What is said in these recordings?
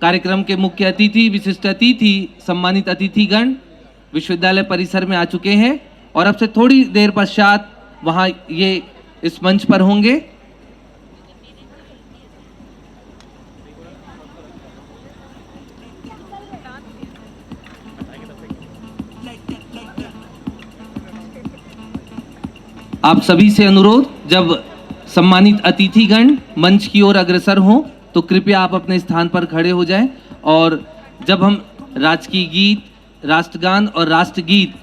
कार्यक्रम के मुख्य अतिथि, विशिष्ट अतिथि, सम्मानित अतिथिगण विश्वविद्यालय परिसर में आ चुके हैं और अब से थोड़ी देर पश्चात वहां ये इस मंच पर होंगे। आप सभी से अनुरोध, जब सम्मानित अतिथिगण मंच की ओर अग्रसर हों तो कृपया आप अपने स्थान पर खड़े हो जाएं और जब हम राजकीय गीत, राष्ट्रगान और राष्ट्रगीत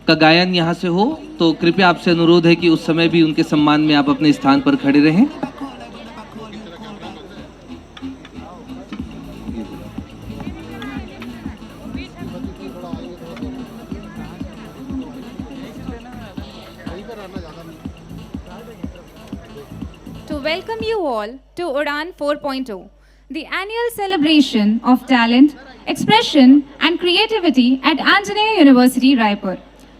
का गायन यहाँ से हो तो कृपया आपसे अनुरोध है कि उस समय भी उनके सम्मान में आप अपने स्थान पर खड़े रहें। To welcome you all to Udan 4.0, the annual celebration of talent, expression and creativity at Anjaneya University, Raipur.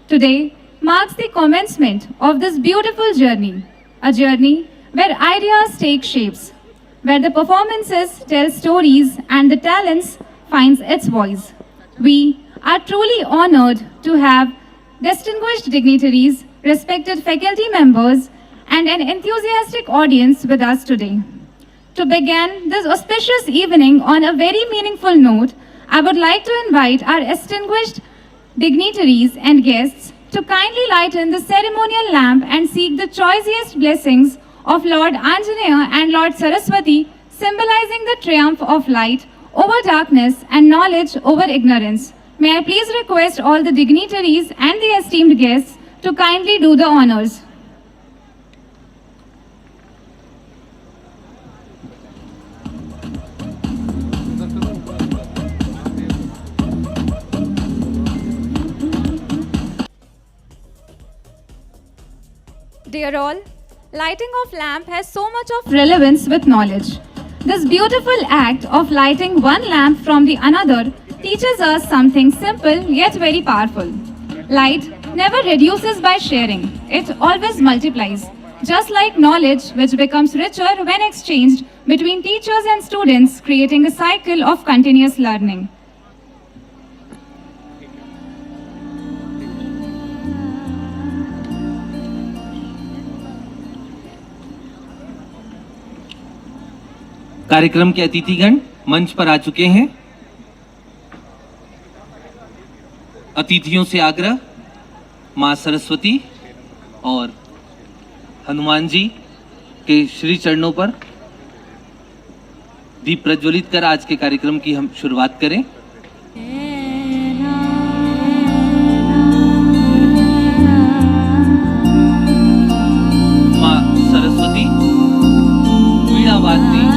Today marks the commencement of this beautiful journey, a journey where ideas take shapes, where the performances tell stories and the talents finds its voice. We are truly honored to have distinguished dignitaries, respected faculty members, and an enthusiastic audience with us today. To begin this auspicious evening on a very meaningful note, I would like to invite our distinguished dignitaries and guests to kindly lighten the ceremonial lamp and seek the choicest blessings of Lord Anjaneya and Lord Saraswati, symbolizing the triumph of light over darkness and knowledge over ignorance. May I please request all the dignitaries and the esteemed guests to kindly do the honors. Dear all, lighting of lamp has so much of relevance with knowledge. This beautiful act of lighting one lamp from the another teaches us something simple yet very powerful. Light never reduces by sharing, it always multiplies. Just like knowledge, which becomes richer when exchanged between teachers and students, creating a cycle of continuous learning. कार्यक्रम के अतिथिगण मंच पर आ चुके हैं। अतिथियों से आग्रह, मां सरस्वती और हनुमान जी के श्री चरणों पर दीप प्रज्वलित कर आज के कार्यक्रम की हम शुरुआत करें। मां सरस्वती वीणा वादनी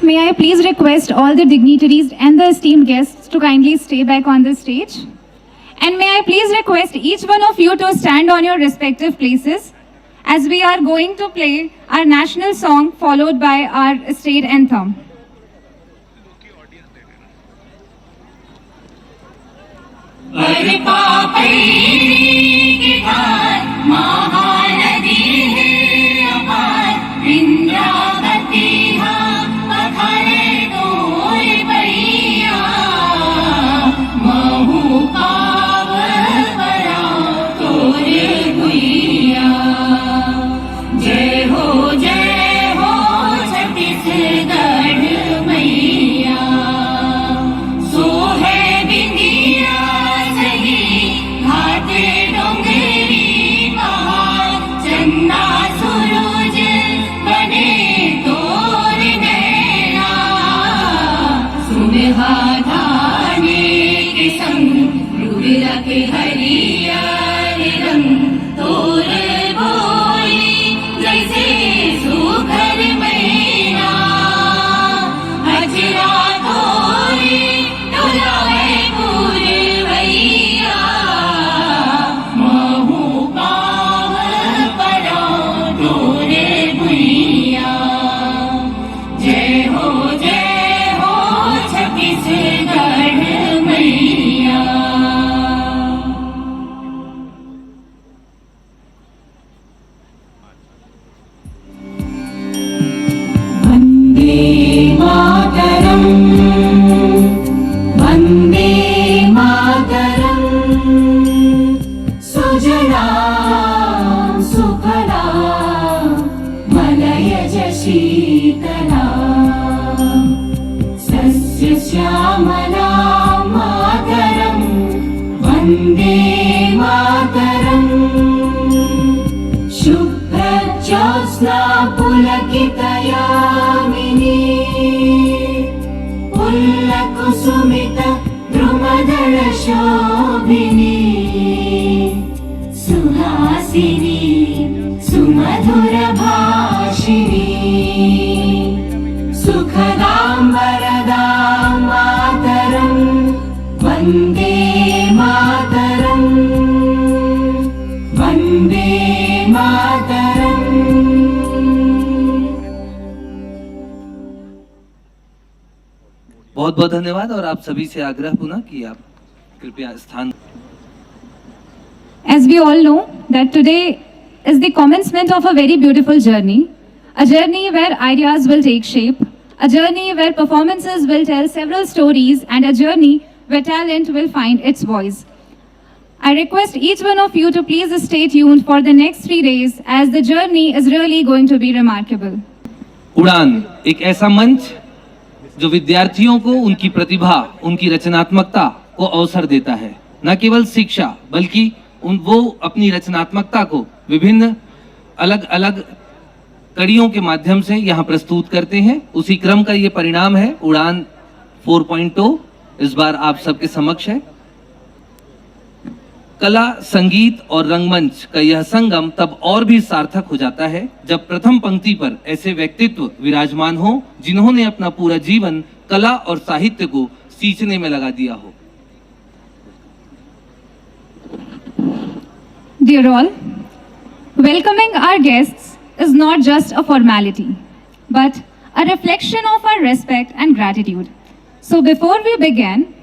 may I please request all the dignitaries and the esteemed guests to kindly stay back on the stage. And may I please request each one of you to stand on your respective places as we are going to play our national song followed by our state anthem. बहुत बहुत धन्यवाद और आप सभी से आग्रह पुनः कि आप कृपया स्थान। As we all know that today is the commencement of a very beautiful journey, a journey where ideas will take shape, a journey where performances will tell several stories, and a journey where talent will find its voice. I request each one of you to please stay tuned for the next 3 days as the journey is really going to be remarkable. उड़ान एक ऐसा मंच जो विद्यार्थियों को उनकी प्रतिभा, उनकी रचनात्मकता को अवसर देता है। न केवल शिक्षा बल्कि वो अपनी रचनात्मकता को विभिन्न अलग अलग कड़ियों के माध्यम से यहाँ प्रस्तुत करते हैं। उसी क्रम का ये परिणाम है उड़ान 4.0 इस बार आप सबके समक्ष है। कला, संगीत और रंगमंच का यह संगम तब और भी सार्थक हो जाता है जब प्रथम पंक्ति पर ऐसे व्यक्तित्व विराजमान हो जिन्होंने अपना पूरा जीवन कला और साहित्य को सींचने में लगा दिया हो। Dear all, welcoming our guests is not just a formality, but a reflection of our respect and gratitude. So before we begin,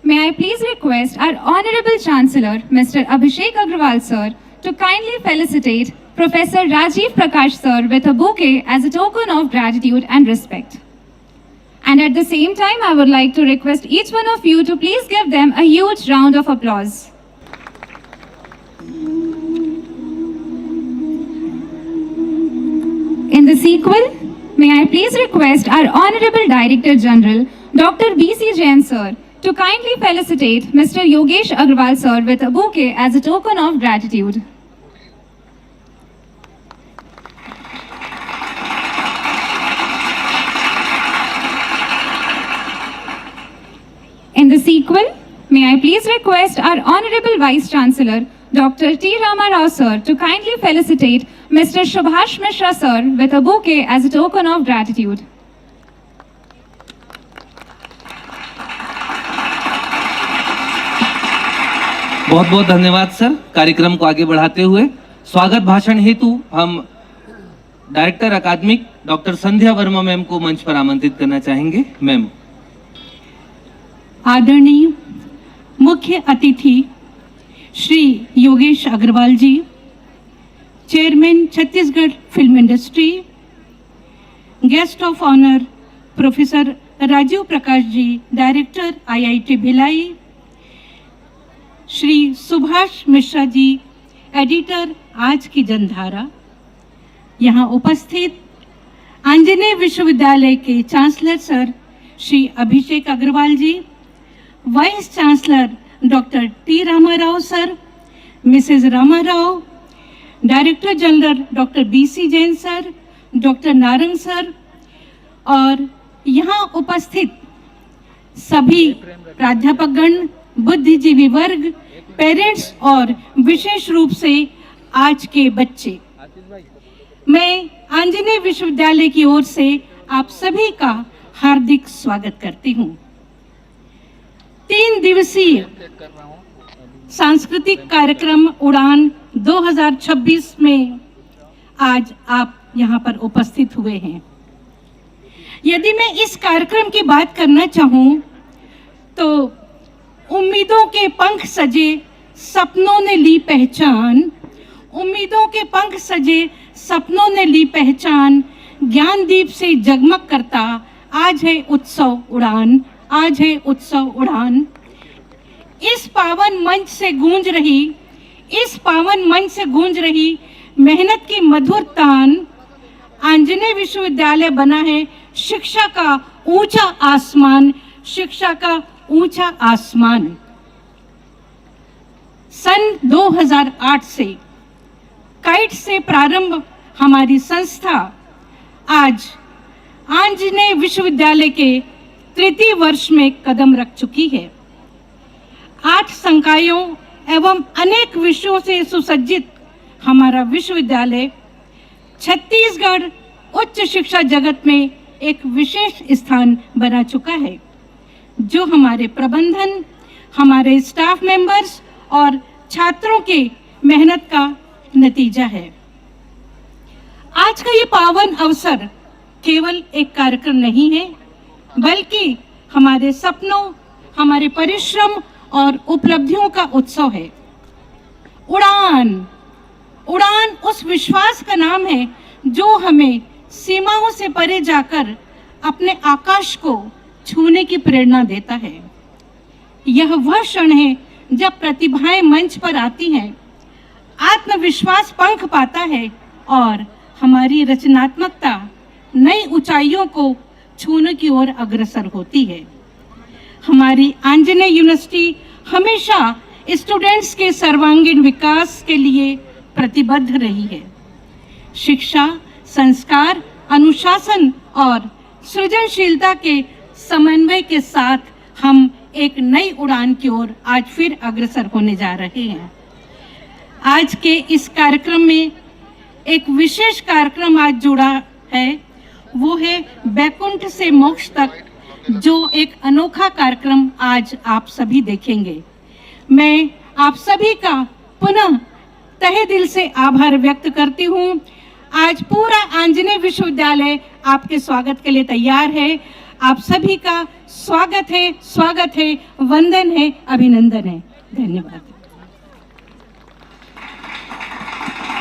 may I please request our Honorable Chancellor, Mr. Abhishek Agrawal Sir, to kindly felicitate Professor Rajiv Prakash Sir with a bouquet as a token of gratitude and respect. And at the same time, I would like to request each one of you to please give them a huge round of applause. In the sequel, may I please request our Honorable Director General, Dr. B.C. Jain Sir, to kindly felicitate Mr. Yogesh Agrawal Sir with a bouquet as a token of gratitude. In the sequel, may I please request our Honorable Vice Chancellor, Dr. T. Rama Rao Sir, to kindly felicitate Mr. Subhash Mishra Sir with a bouquet as a token of gratitude. बहुत बहुत धन्यवाद sir. कार्यक्रम को आगे बढ़ाते हुए स्वागत भाषण हेतु हम डायरेक्टर अकादमिक डॉक्टर संध्या वर्मा मैम को मंच पर आमंत्रित करना चाहेंगे। मैम। आदरणीय मुख्य अतिथि Shri Yogesh Agrawal ji, chairman Chhattisgarh film industry, guest of honour professor Rajeev Prakash ji, director IIT Bhilai, Shri Subhash Mishra ji, editor Aaj Ki Jandhara, यहाँ उपस्थित आंजनेय विश्वविद्यालय के chancellor sir Shri Abhishek Agrawal ji, vice chancellor doctor T Ramarao sir, missus Ramarao, director general doctor BC Jain sir, doctor Narang sir और यहाँ उपस्थित सभी प्राध्यापकगण, बुद्धिजीवी वर्ग, पेरेंट्स और विशेष रूप से आज के बच्चे, मैं आंजनेय विश्वविद्यालय की ओर से आप सभी का हार्दिक स्वागत करती हूँ। 3 दिवसीय सांस्कृतिक कार्यक्रम उड़ान 2026 में आज आप यहाँ पर उपस्थित हुए हैं। यदि मैं इस कार्यक्रम की बात करना चाहूँ तो उम्मीदों के पंख सजे सपनों ने ली पहचान, उम्मीदों के पंख सजे सपनों ने ली पहचान, ज्ञानदीप से जगमग करता आज है उत्सव उड़ान, आज है उत्सव उड़ान। इस पावन मंच से गूंज रही मेहनत की मधुर तान, आंजनेय विश्वविद्यालय बना है शिक्षा का ऊंचा आसमान, शिक्षा का ऊंचा आसमान। सन 2008 से काइट से प्रारंभ हमारी संस्था आज आंजनेय विश्वविद्यालय के 3य वर्ष में कदम रख चुकी है। 8 संकायों एवं अनेक विषयों से सुसज्जित हमारा विश्वविद्यालय छत्तीसगढ़ उच्च शिक्षा जगत में एक विशेष स्थान बना चुका है, जो हमारे प्रबंधन, हमारे स्टाफ मेंबर्स और छात्रों के मेहनत का नतीजा है। आज का ये पावन अवसर केवल एक कार्यक्रम नहीं है, बल्कि हमारे सपनों, हमारे परिश्रम और उपलब्धियों का उत्सव है। उड़ान, उड़ान उस विश्वास का नाम है जो हमें सीमाओं से परे जाकर अपने आकाश को छूने की प्रेरणा देता है। यह वह क्षण है जब प्रतिभाएं मंच पर आती हैं, आत्मविश्वास पंख पाता है और हमारी रचनात्मकता नई ऊंचाइयों को छूने की ओर अग्रसर होती है। हमारी आंजनेय यूनिवर्सिटी हमेशा स्टूडेंट्स के सर्वांगीण विकास के लिए प्रतिबद्ध रही है। शिक्षा, संस्कार, अनुशासन और सृजनशीलता के समन्वय के साथ हम एक नई उड़ान की ओर आज फिर अग्रसर होने जा रहे हैं। आज के इस कार्यक्रम में एक विशेष कार्यक्रम आज जुड़ा है, वो है बैकुंठ से मोक्ष तक, जो एक अनोखा कार्यक्रम आज आप सभी देखेंगे। मैं आप सभी का पुनः तहे दिल से आभार व्यक्त करती हूँ। आज पूरा आंजनेय विश्वविद्यालय आपके स्वागत के लिए तैयार है। आप सभी का स्वागत है, वंदन है, अभिनंदन है। धन्यवाद।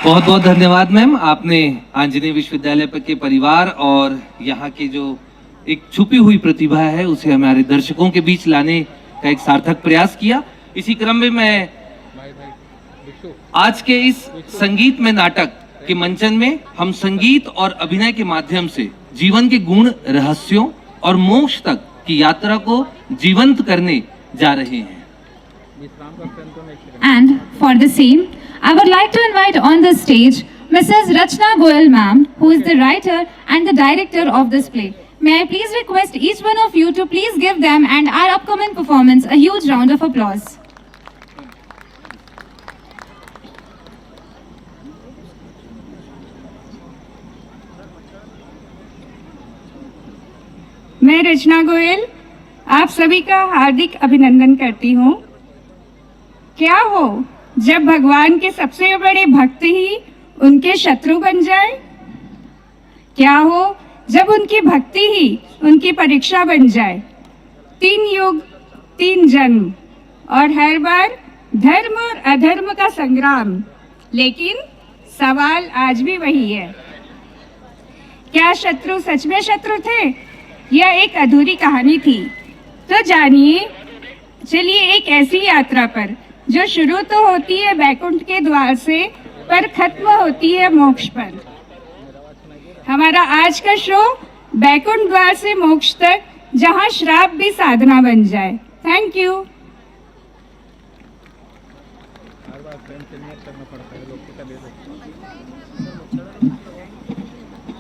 बहुत बहुत धन्यवाद मैम। आपने आंजनेय विश्वविद्यालय के परिवार और यहाँ की जो एक छुपी हुई प्रतिभा है उसे हमारे दर्शकों के बीच लाने का एक सार्थक प्रयास किया। इसी क्रम में मैं आज के इस संगीत में नाटक के मंचन में हम संगीत और अभिनय के माध्यम से जीवन के गुण, रहस्यों और मोक्ष तक की यात्रा को जीवंत करने जा रहे हैं। And for the same, I would like to invite on the stage Mrs. Rachna Goyal ma'am, who is the writer and the director of this play. May I please request each one of you to please give them and our upcoming performance a huge round of applause. मैं रचना गोयल आप सभी का हार्दिक अभिनंदन करती हूँ। क्या हो जब भगवान के सबसे बड़े भक्त ही उनके शत्रु बन जाए? क्या हो जब उनकी भक्ति ही उनकी परीक्षा बन जाए? 3 युग 3 जन्म और हर बार धर्म और अधर्म का संग्राम, लेकिन सवाल आज भी वही है, क्या शत्रु सच में शत्रु थे या एक अधूरी कहानी थी? तो जानिए, चलिए एक ऐसी यात्रा पर जो शुरू तो होती है बैकुंठ के द्वार से पर खत्म होती है मोक्ष पर। हमारा आज का शो बैकुंठ द्वार से मोक्ष तक, जहां श्राप भी साधना बन जाए। Thank you.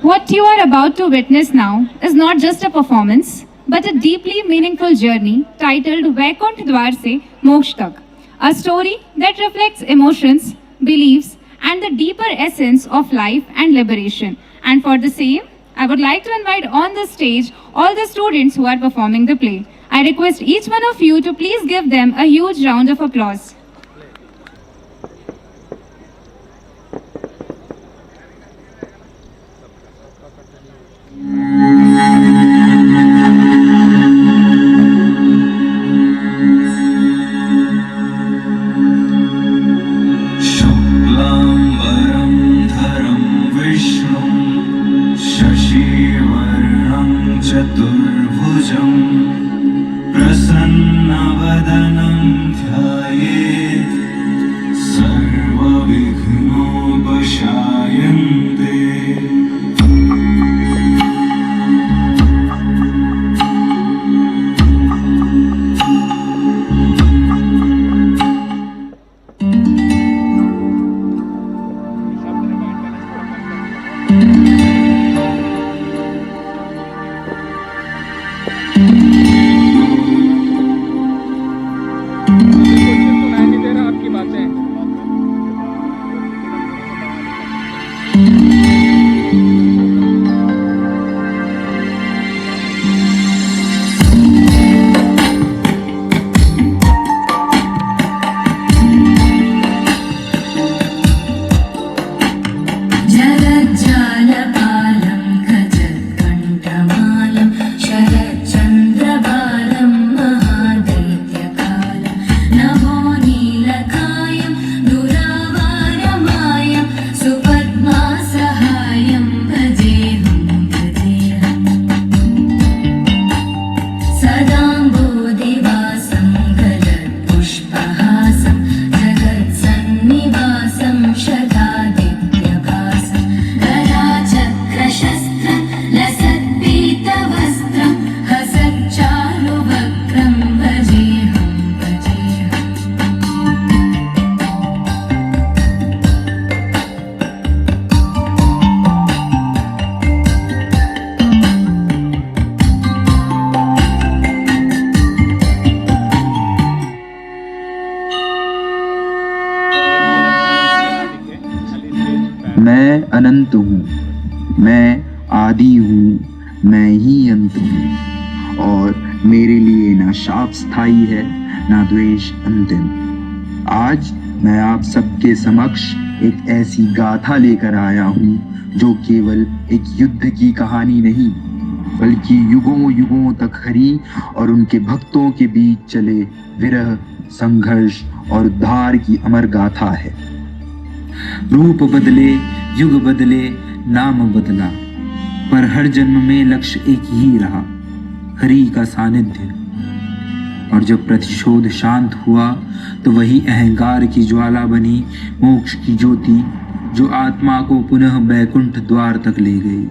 What you are about to witness now is not just a performance, but a deeply meaningful journey titled Vaikuntha Dwar Se Moksha Tak, a story that reflects emotions, beliefs, and the deeper essence of life and liberation. And for the same, I would like to invite on the stage all the students who are performing the play. I request each one of you to please give them a huge round of applause. चतुर्भुजं प्रसन्नवदनं ध्यायेत् सर्वविघ्नोपशायन्ते। मैं अनंत हूँ, मैं आदि हूँ, मैं ही अंत हूँ, और मेरे लिए ना शाप स्थायी है ना द्वेष अंतिम। आज मैं आप सबके समक्ष एक ऐसी गाथा लेकर आया हूँ जो केवल एक युद्ध की कहानी नहीं, बल्कि युगों युगों तक हरि और उनके भक्तों के बीच चले विरह, संघर्ष और उद्धार की अमर गाथा है। रूप बदले, युग बदले, नाम बदला, पर हर जन्म में लक्ष्य एक ही रहा, हरि का सानिध्य। और जब प्रतिशोध शांत हुआ तो वही अहंकार की ज्वाला बनी मोक्ष की ज्योति, जो आत्मा को पुनः बैकुंठ द्वार तक ले गई।